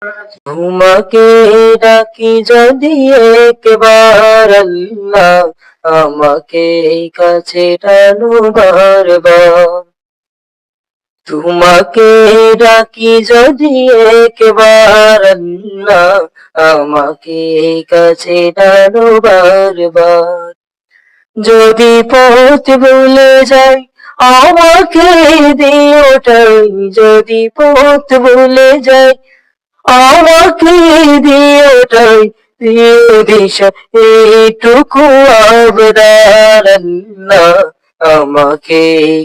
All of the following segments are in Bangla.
তোমাকে ডাকি যদি একবার আল্লাহ, আমাকে কাছে টানো বারবার। তোমাকে ডাকি যদি একবার আল্লাহ, আমাকে কাছে টানো বারবার। যদি পথ ভুলে যাই আমাকে দিও ঠাই, যদি পথ ভুলে যাই আমাকে দিও ঠাই, দিও দিশা এইটুকু আবদার আল্লাহ, আমাকে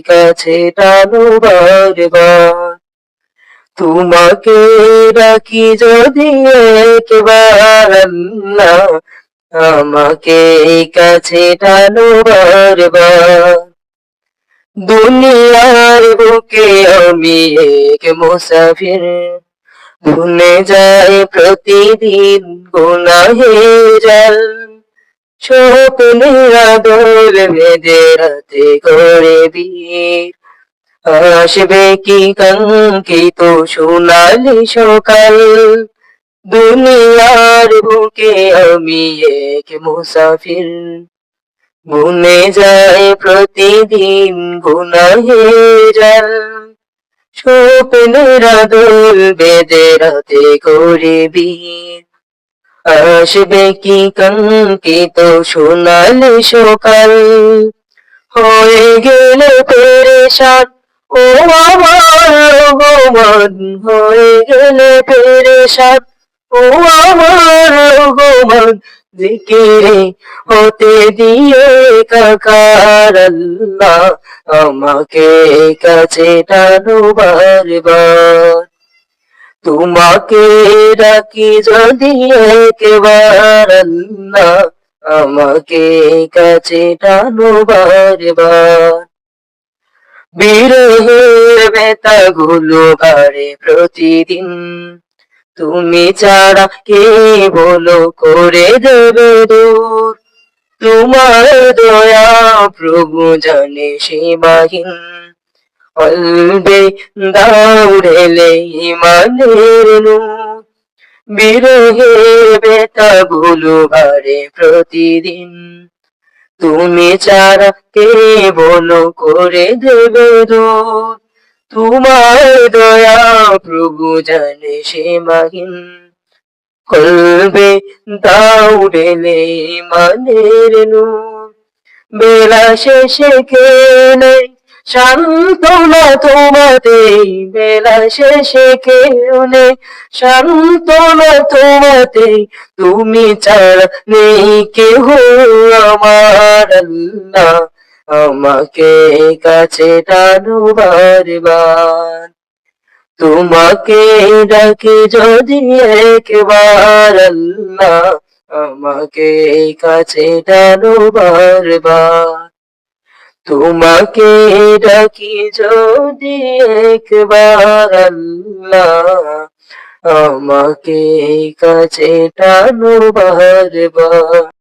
কাছে টানো বারবার। তোমাকে ডাকি যদি একবার আল্লাহ, আমাকে কাছে টানো বারবার। দুনিয়ার বুকে আমি এক মুসাফির, ভুলে যায় প্রতিদিন গুনাহের জাল। স্বপ্নের আদর বেঁধে রাতে করে বীর, আসবে কি কাঙ্ক্ষিত সোনালি সকাল। দুনিয়ার বুকে আমি এক মুসাফির, ভুলে যায় প্রতিদিন গুনাহের জাল। স্বপ্নের আদর বেঁধে রাতে করে বীর, আসবে কি কাঙ্ক্ষিত সোনালি সকাল। হয়ে গেলে পেরেশান ও আমার ভগবান, হয়ে গেলে পেরেশান ও আমার ভগবান। জিকিরে হতে দিয়ে একাকার আল্লাহ, আমাকে কাছে টানো বারবার। তোমাকে ডাকি যদি একবার আল্লাহ, আমাকে কাছে টানো বারবার। বিরহের ব্যথাগুলো বাড়ে প্রতিদিন, তুমি ছাড়া কে বলো করে দেবে দূর। তোমার দয়া প্রভু জানে সীমাহীন, কলবে দাও ঢেলে ইমানের নূর। বিরহের ব্যথাগুলো বাড়ে প্রতিদিন, তুমি ছাড়া কে বলো করে দেবে দূর। তোমার দয়া প্রভু জানে সীমাহীন, কলবে দাও ঢেলে ইমানের নূর। বেলা শেষে কেউ নেই সান্ত্বনা তোমাতে, বেলা শেষে কেউ নেই সান্ত্বনা তোমাতে। তুমি ছাড়া নেই কেহ আমার আল্লাহ, আমাকে কাছে টানো বারবার। তোমাকে ডাকি যদি একবার আল্লাহ, আমাকে কাছে টানো বারবার। তোমাকে ডাকি যদি একবার আল্লাহ, আমাকে কাছে টানো বারবার।